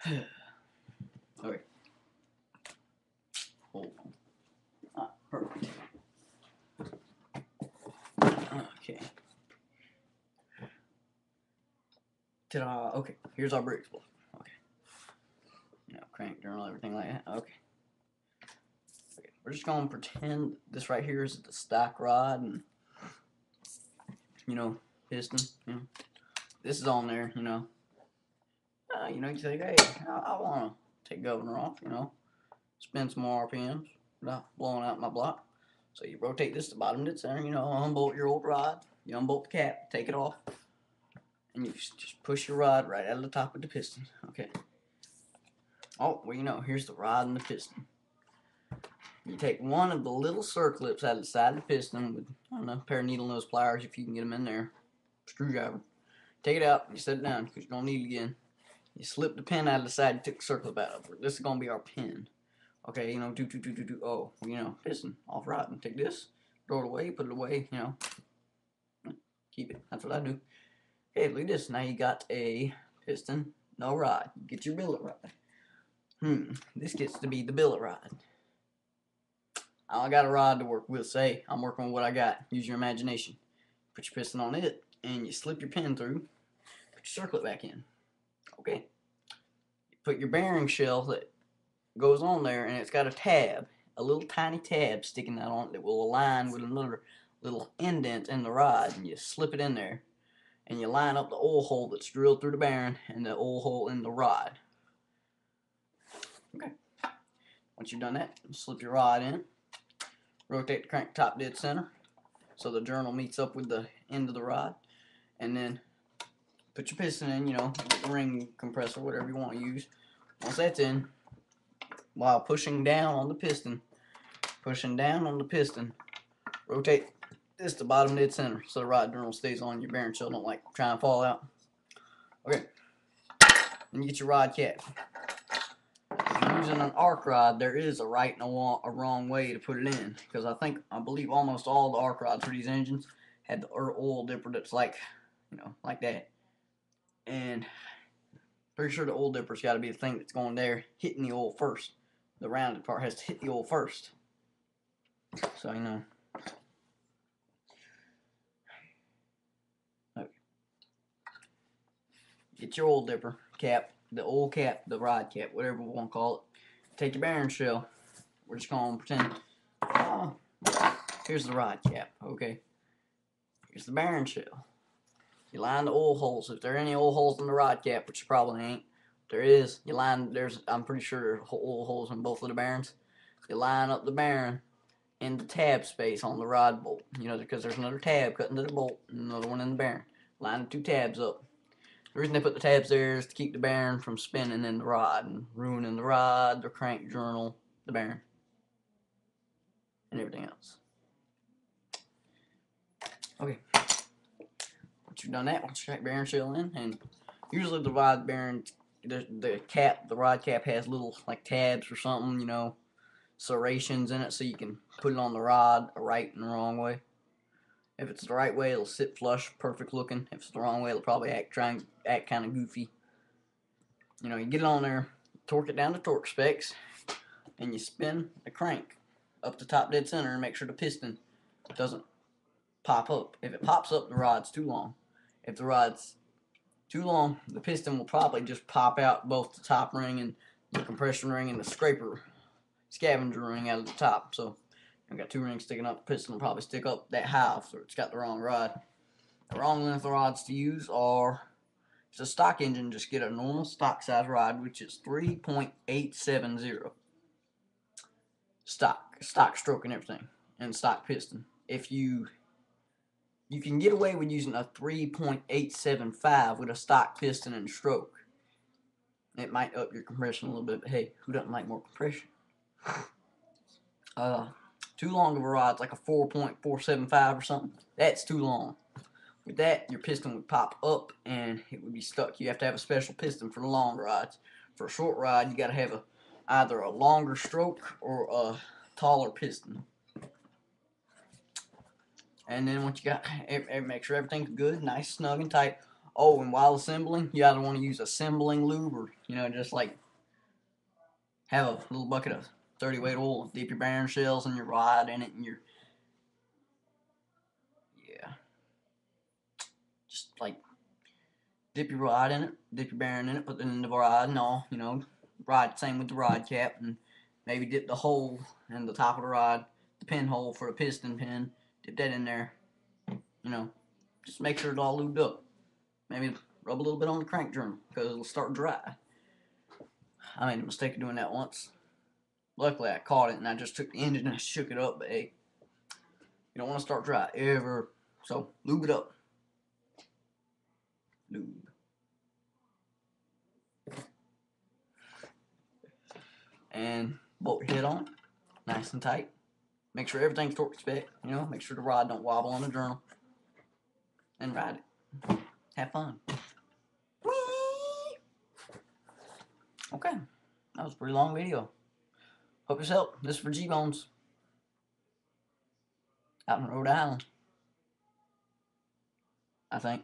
Okay. Hold on. Ah, perfect. Okay. Ta-da. Okay, here's our brake spool. Okay. Crank journal, everything like that. Okay. We're just gonna pretend this right here is the stock rod and piston. This is on there. You think, hey, I want to take governor off. Spin some more RPMs without blowing out my block. So you rotate this to the bottom of the center. Unbolt your old rod. You unbolt the cap, take it off, and you just push your rod right out of the top of the piston. Okay. Oh, well, here's the rod and the piston. You take one of the little circlips out of the side of the piston with, I don't know, a pair of needle nose pliers if you can get them in there, screwdriver. Take it out, you set it down because you don't need it again. You slip the pin out of the side, you took the circlip out of it. This is going to be our pin. Okay, oh, piston, off rod, and take this, throw it away, put it away, keep it. That's what I do. Okay, look at this. Now you got a piston, no rod. You get your billet rod. This gets to be the billet rod. I got a rod to work with. Say, I'm working with what I got. Use your imagination. Put your piston on it, and you slip your pin through. Put your circlip back in. Okay. You put your bearing shell that goes on there, and it's got a tab, a little tiny tab sticking out on it that will align with another little indent in the rod, and you slip it in there, and you line up the oil hole that's drilled through the bearing and the oil hole in the rod. Okay. Once you've done that, you slip your rod in. Rotate the crank top dead center so the journal meets up with the end of the rod, and then put your piston in, the ring compressor, whatever you want to use. Once that's in, while pushing down on the piston, rotate this to bottom dead center so the rod journal stays on. Your bearing shell don't try and fall out. Okay, then you get your rod cap. If you're using an arc rod, there is a right and a wrong way to put it in, because I believe almost all the arc rods for these engines had the oil dipper that's like that, and pretty sure the oil dipper's got to be the thing that's going there, hitting the oil first. The rounded part has to hit the oil first. So Okay. Get your oil dipper cap, the oil cap, the rod cap, whatever we want to call it. Take your bearing shell. We're just going to pretend. Here's the rod cap. Okay. Here's the bearing shell. You line the oil holes. If there are any oil holes in the rod cap, which probably ain't, there is. I'm pretty sure there are oil holes in both of the bearings. You line up the bearing in the tab space on the rod bolt. Because there's another tab cut into the bolt and another one in the bearing. Line the two tabs up. The reason they put the tabs there is to keep the bearing from spinning in the rod and ruining the rod, the crank journal, the bearing, and everything else. Okay. Once you've done that, once you take bearing shell in, and usually the rod bearing, the rod cap has little tabs or something, serrations in it, so you can put it on the rod a right and the wrong way. If it's the right way, it'll sit flush, perfect looking. If it's the wrong way, it'll probably try and act kind of goofy. You get it on there, torque it down to torque specs, and you spin the crank up the top dead center and make sure the piston doesn't pop up. If it pops up, the rod's too long. If the rod's too long, the piston will probably just pop out both the top ring and the compression ring and the scavenger ring out of the top. So I've got two rings sticking up. The piston will probably stick up that high, so it's got the wrong rod. The wrong length of rods to use are, it's a stock engine, just get a normal stock size rod, which is 3.870. Stock stroke and everything, and stock piston. If you can get away with using a 3.875 with a stock piston and stroke. It might up your compression a little bit, but hey, who doesn't like more compression? Too long of a rod's like a 4.475 or something. That's too long. With that, your piston would pop up and it would be stuck. You have to have a special piston for the long rods. For a short rod, you got to have either a longer stroke or a taller piston. And then once you got, make sure everything's good, nice, snug, and tight. Oh, and while assembling, you either want to use assembling lube or, you know, just like have a little bucket of 30 weight oil, dip your bearing shells and your rod in it, and your, yeah, just like dip your rod in it, dip your bearing in it, put it in the rod and all, you know, rod, same with the rod cap, and maybe dip the hole in the top of the rod, the pinhole for a piston pin, dip that in there, you know, just make sure it's all lubed up. Maybe rub a little bit on the crank journal because it'll start dry. I made a mistake of doing that once. Luckily, I caught it and I just took the engine and I shook it up, but hey, you don't want to start dry ever. So, lube it up. Lube. And bolt your head on, nice and tight. Make sure everything's torque spec, you know, make sure the rod don't wobble on the journal. And ride it. Have fun. Whee! Okay, that was a pretty long video. Hope this helped. This is for G-Bones. Out in Rhode Island, I think.